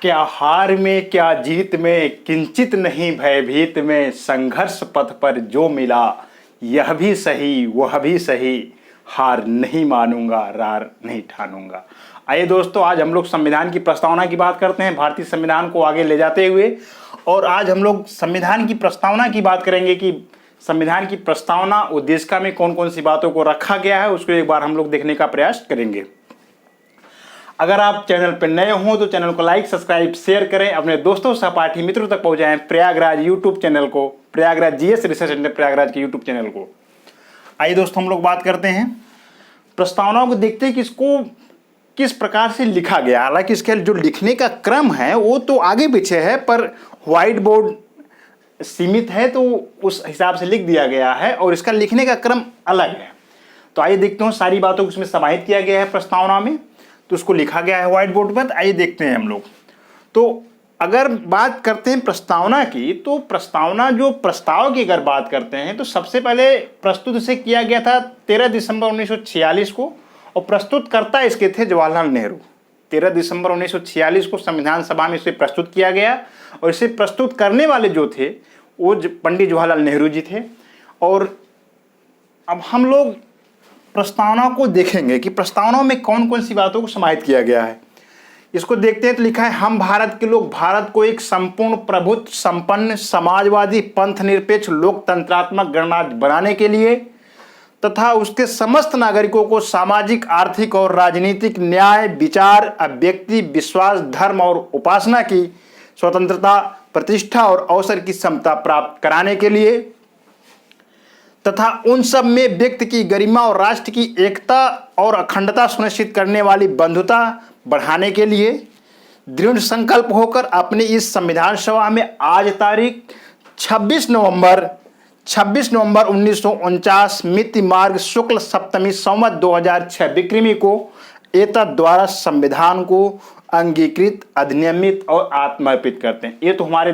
क्या हार में क्या जीत में किंचित नहीं भयभीत में, संघर्ष पथ पर जो मिला यह भी सही वह भी सही, हार नहीं मानूंगा रार नहीं ठानूंगा। आइए दोस्तों, आज हम लोग संविधान की प्रस्तावना की बात करते हैं, भारतीय संविधान को आगे ले जाते हुए। और आज हम लोग संविधान की प्रस्तावना की बात करेंगे कि संविधान की प्रस्तावना उद्देशिका में कौन कौन सी बातों को रखा गया है, उसको एक बार हम लोग देखने का प्रयास करेंगे। अगर आप चैनल पर नए हो तो चैनल को लाइक सब्सक्राइब शेयर करें, अपने दोस्तों सहपाठी मित्रों तक पहुंचाएं प्रयागराज यूट्यूब चैनल को, Prayagraj GS research centre Prayagraj के यूट्यूब चैनल को। आइए दोस्तों, हम लोग बात करते हैं प्रस्तावनाओं को, देखते हैं कि इसको किस प्रकार से लिखा गया। हालांकि इसके जो लिखने का क्रम है वो तो आगे पीछे है, पर व्हाइट बोर्ड सीमित है तो उस हिसाब से लिख दिया गया है और इसका लिखने का क्रम अलग है। तो आइए देखते हैं, सारी बातों को इसमें समाहित किया गया है प्रस्तावना में, तो उसको लिखा गया है व्हाइट बोर्ड पर। आइए देखते हैं हम लोग। तो अगर बात करते हैं प्रस्तावना की, तो प्रस्तावना जो प्रस्ताव की अगर बात करते हैं तो सबसे पहले प्रस्तुत इसे किया गया था 13 दिसंबर 1946 को, और प्रस्तुतकर्ता इसके थे जवाहरलाल नेहरू। 13 दिसंबर 1946 को संविधान सभा में इसे प्रस्तुत किया गया, और इसे प्रस्तुत करने वाले जो थे वो पंडित जवाहरलाल नेहरू जी थे। और अब हम लोग प्रस्तावना को देखेंगे कि प्रस्तावना में कौन कौन सी बातों को समाहित किया गया है। इसको देखते हैं तो लिखा है, हम भारत के लोग भारत को एक संपूर्ण प्रभुत्व संपन्न समाजवादी पंथ निरपेक्ष लोकतंत्रात्मक गणराज्य बनाने के लिए तथा उसके समस्त नागरिकों को सामाजिक आर्थिक और राजनीतिक न्याय विचार अभिव्यक्ति विश्वास धर्म और उपासना की स्वतंत्रता प्रतिष्ठा और अवसर की समता प्राप्त कराने के लिए तथा उन सब में व्यक्ति की गरिमा और राष्ट्र की एकता और अखंडता सुनिश्चित करने वाली बंधुता बढ़ाने के लिए दृढ़ संकल्प होकर अपनी इस संविधान सभा में आज तारीख 26 नवंबर 1949 मिति मार्ग शुक्ल सप्तमी संवत 2006 विक्रमी को एतद् द्वारा संविधान को अंगीकृत अधिनियमित और आत्मर्पित करते हैं। ये तो हमारे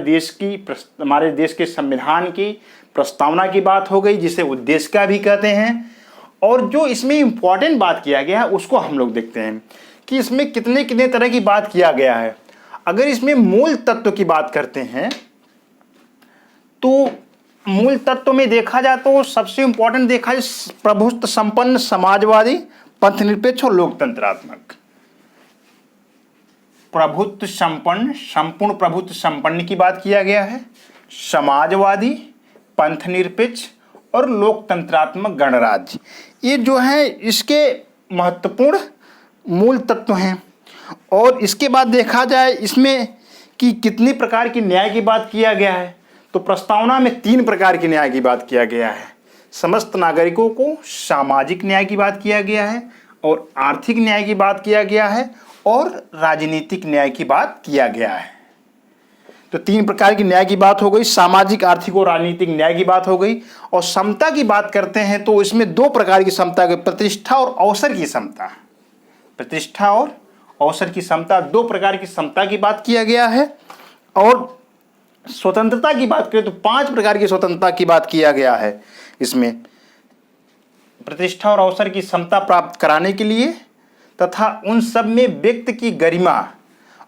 देश के संविधान की प्रस्तावना की बात हो गई, जिसे उद्देशिका भी कहते हैं। और जो इसमें इंपॉर्टेंट बात किया गया है उसको हम लोग देखते हैं कि इसमें कितने कितने तरह की बात किया गया है। अगर इसमें मूल तत्व की बात करते हैं तो मूल तत्व में देखा जाए तो संबंध इंपॉर्टेंट देखा जाए प्रभुत्व संपन्न समाजवादी पंथ निरपेक्ष और लोकतंत्रात्मक। प्रभुत्व संपन्न, संपूर्ण प्रभुत्व संपन्न की बात किया गया है, समाजवादी पंथ निरपेक्ष और लोकतंत्रात्मक गणराज्य, ये जो है इसके महत्वपूर्ण मूल तत्व हैं। और इसके बाद देखा जाए इसमें कि कितनी प्रकार की न्याय की बात किया गया है, तो प्रस्तावना में 3 प्रकार की न्याय की बात किया गया है। समस्त नागरिकों को सामाजिक न्याय की बात किया गया है, और आर्थिक न्याय की बात किया गया है, और राजनीतिक न्याय की बात किया गया है। तो 3 प्रकार की न्याय की बात हो गई, सामाजिक आर्थिक और राजनीतिक न्याय की बात हो गई। और समता की बात करते हैं तो इसमें 2 प्रकार की समता, प्रतिष्ठा और अवसर की समता। प्रतिष्ठा और अवसर की समता, 2 प्रकार की समता की बात किया गया है। और स्वतंत्रता की बात करें तो 5 प्रकार की स्वतंत्रता की बात किया गया है। इसमें प्रतिष्ठा और अवसर की समता प्राप्त कराने के लिए तथा उन सब में व्यक्ति की गरिमा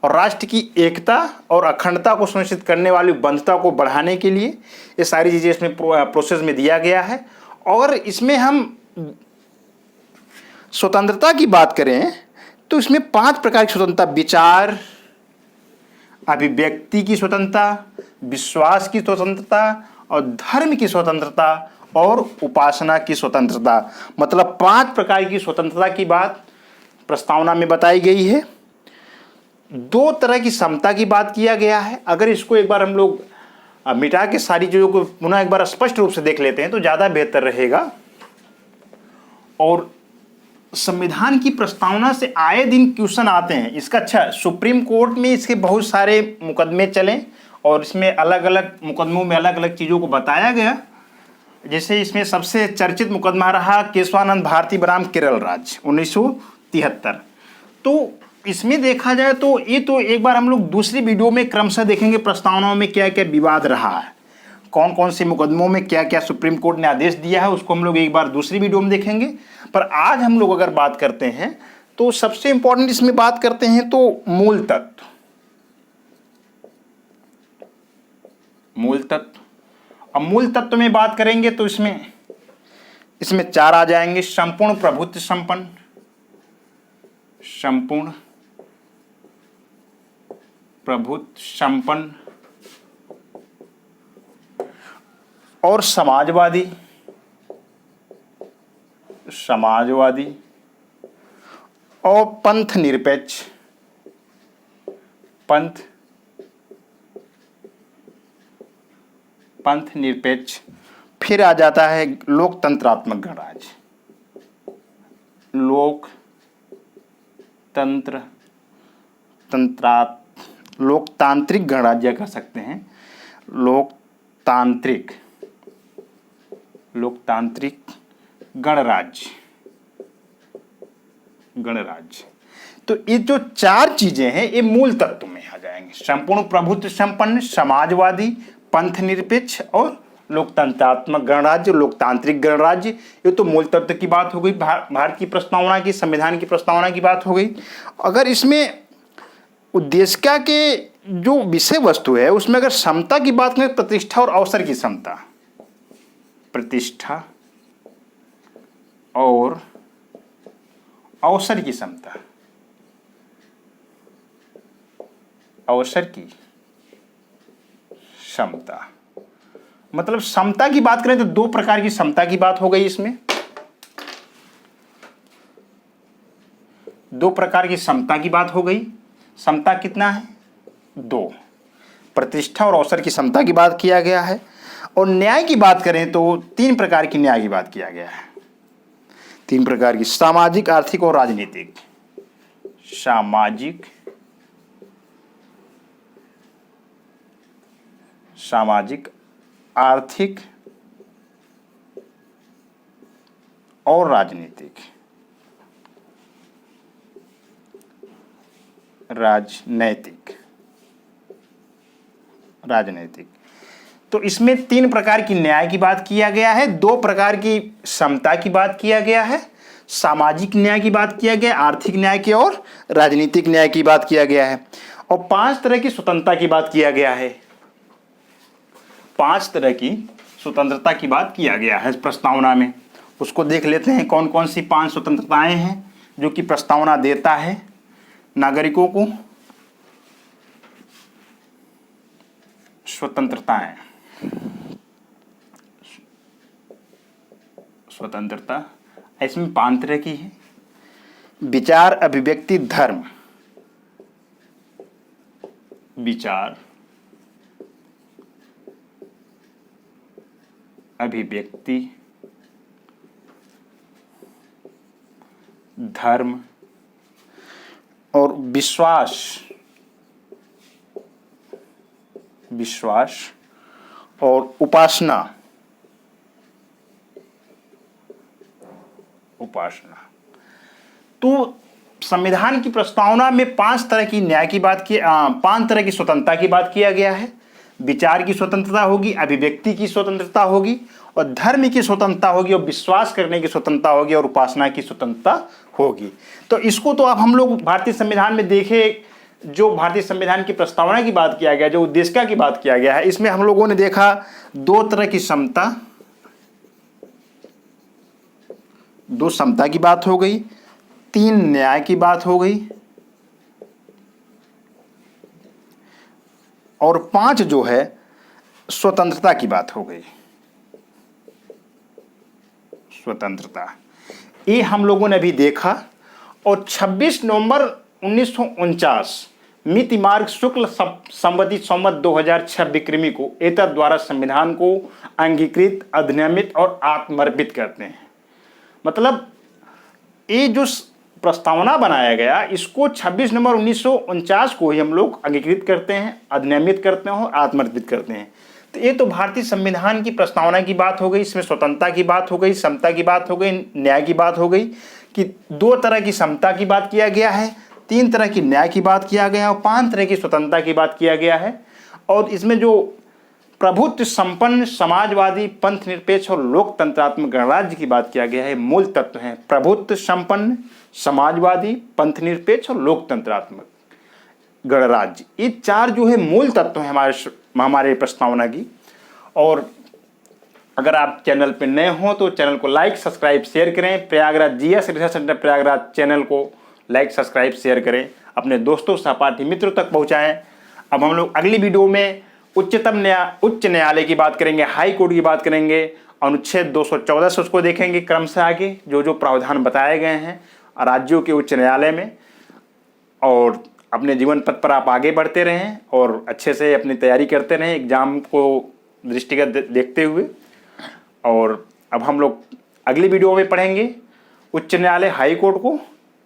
और राष्ट्र की एकता और अखंडता को सुनिश्चित करने वाली बंधुता को बढ़ाने के लिए, ये सारी चीज़ें इसमें प्रोसेस में दिया गया है। और इसमें हम स्वतंत्रता की बात करें तो इसमें 5 प्रकार की स्वतंत्रता, विचार अभिव्यक्ति की स्वतंत्रता, विश्वास की स्वतंत्रता और धर्म की स्वतंत्रता और उपासना की स्वतंत्रता, मतलब 5 प्रकार की स्वतंत्रता की बात प्रस्तावना में बताई गई है। 2 तरह की समता की बात किया गया है। अगर इसको एक बार हम लोग मिटा के सारी चीज़ों को पुनः एक बार स्पष्ट रूप से देख लेते हैं तो ज़्यादा बेहतर रहेगा। और संविधान की प्रस्तावना से आए दिन क्वेश्चन आते हैं इसका। अच्छा, सुप्रीम कोर्ट में इसके बहुत सारे मुकदमे चले और इसमें अलग अलग मुकदमों में अलग अलग चीज़ों को बताया गया। जैसे इसमें सबसे चर्चित मुकदमा रहा केशवानंद भारती बनाम केरल राज्य 1973। तो इसमें देखा जाए तो ये तो एक बार हम लोग दूसरी वीडियो में क्रमशः देखेंगे प्रस्तावनाओं में क्या क्या विवाद रहा है, कौन कौन से मुकदमों में क्या क्या सुप्रीम कोर्ट ने आदेश दिया है, उसको हम लोग एक बार दूसरी वीडियो में देखेंगे। पर आज हम लोग अगर बात करते हैं तो सबसे इंपॉर्टेंट इसमें बात करते हैं तो मूल तत्व। मूल तत्व। अब मूल तत्व में बात करेंगे तो इसमें चार आ जाएंगे। संपूर्ण प्रभुत्व संपन्न, संपूर्ण प्रभुत्व संपन्न और समाजवादी, समाजवादी और पंथ निरपेक्ष, पंथ निरपेक्ष। फिर आ जाता है लोकतंत्रात्मक गणराज्य, लोकतांत्रिक गणराज्य कह सकते हैं, लोकतांत्रिक गणराज्य। तो ये जो चार चीजें हैं ये मूल तत्व में आ जाएंगे। संपूर्ण प्रभुत्व संपन्न, समाजवादी, पंथ निरपेक्ष और लोकतंत्रात्मक गणराज्य, लोकतांत्रिक गणराज्य। ये तो मूल तत्व की बात हो गई, भारत की प्रस्तावना की, संविधान की प्रस्तावना की बात हो गई। अगर इसमें उद्देशिका के जो विषय वस्तु है उसमें अगर समता की बात करें, प्रतिष्ठा और अवसर की समता, प्रतिष्ठा और अवसर की समता, अवसर की समता। मतलब समता की बात करें तो दो प्रकार की समता की बात हो गई। इसमें दो प्रकार की समता की बात हो गई। समता कितना है? दो। प्रतिष्ठा और अवसर की समता की बात किया गया है। और न्याय की बात करें तो तीन प्रकार की न्याय की बात किया गया है। तीन प्रकार की, सामाजिक, आर्थिक और राजनीतिक। सामाजिक, आर्थिक और राजनीतिक। राजनीतिक। तो इसमें तीन प्रकार की न्याय की बात किया गया है, दो प्रकार की समता की बात किया गया है, सामाजिक न्याय की बात किया गया, आर्थिक न्याय की और राजनीतिक न्याय की बात किया गया है। और पांच तरह की स्वतंत्रता की बात किया गया है। पांच तरह की स्वतंत्रता की बात किया गया है इस प्रस्तावना में। उसको देख लेते हैं कौन कौन सी पांच स्वतंत्रताएं हैं जो कि प्रस्तावना देता है नागरिकों को। स्वतंत्रता इसमें पांच तरह की है। विचार, अभिव्यक्ति, धर्म। विचार, अभिव्यक्ति, धर्म और विश्वास और उपासना। तो संविधान की प्रस्तावना में पांच तरह की न्याय की बात की, पांच तरह की स्वतंत्रता की बात किया गया है। विचार की स्वतंत्रता होगी, अभिव्यक्ति की स्वतंत्रता होगी और धर्म की स्वतंत्रता होगी और विश्वास करने की स्वतंत्रता होगी और उपासना की स्वतंत्रता होगी। तो इसको तो अब हम लोग भारतीय संविधान में देखे, जो भारतीय संविधान की प्रस्तावना की बात किया गया, जो उद्देशिका की बात किया गया है, इसमें हम लोगों ने देखा दो तरह की समता, दो समता की बात हो गई, तीन न्याय की बात हो गई और पांच जो है स्वतंत्रता की बात हो गई। स्वतंत्रता ये हम लोगों ने अभी देखा। और 26 नवंबर 1949 मिति मार्ग शुक्ल संवत 2006 विक्रमी को एतद द्वारा संविधान को अंगीकृत, अधिनियमित और आत्मर्पित करते हैं। मतलब ये जो प्रस्तावना बनाया गया इसको 26 नवंबर 1949 को ही हम लोग अंगीकृत करते हैं, अधिनियमित करते हैं और आत्मर्पित करते हैं। तो ये तो भारतीय संविधान की प्रस्तावना की बात हो गई। इसमें स्वतंत्रता की बात हो गई, समता की बात हो गई, न्याय की बात हो गई कि दो तरह की समता की बात किया गया है, तीन तरह की न्याय की बात किया गया है और पांच तरह की स्वतंत्रता की बात किया गया है। और इसमें जो प्रभुत्व संपन्न, समाजवादी, पंथ निरपेक्ष और लोकतंत्रात्मक गणराज्य की बात किया गया है, मूल तत्व हैं प्रभुत्व संपन्न, समाजवादी, पंथ निरपेक्ष और लोकतंत्रात्मक गणराज्य। ये चार जो है मूल तत्व हैं हमारे हमारे प्रस्तावना की। और अगर आप चैनल पर नए हो तो चैनल को लाइक सब्सक्राइब शेयर करें। Prayagraj GS research centre Prayagraj channel को लाइक सब्सक्राइब शेयर करें, अपने दोस्तों सहपाठी मित्रों तक पहुंचाएं। अब हम लोग अगली वीडियो में उच्च न्यायालय की बात करेंगे, हाई कोर्ट की बात करेंगे, अनुच्छेद 214 से उसको देखेंगे क्रमशः आगे जो जो प्रावधान बताए गए हैं राज्यों के उच्च न्यायालय में। और अपने जीवन पथ पर आप आगे बढ़ते रहें और अच्छे से अपनी तैयारी करते रहें एग्जाम को दृष्टिगत देखते हुए। और अब हम लोग अगली वीडियो में पढ़ेंगे उच्च न्यायालय हाई कोर्ट को।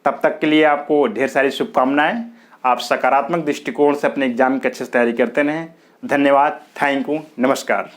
तब तक के लिए आपको ढेर सारी शुभकामनाएं। आप सकारात्मक दृष्टिकोण से अपने एग्जाम की अच्छे से तैयारी करते रहें। धन्यवाद, थैंक यू, नमस्कार।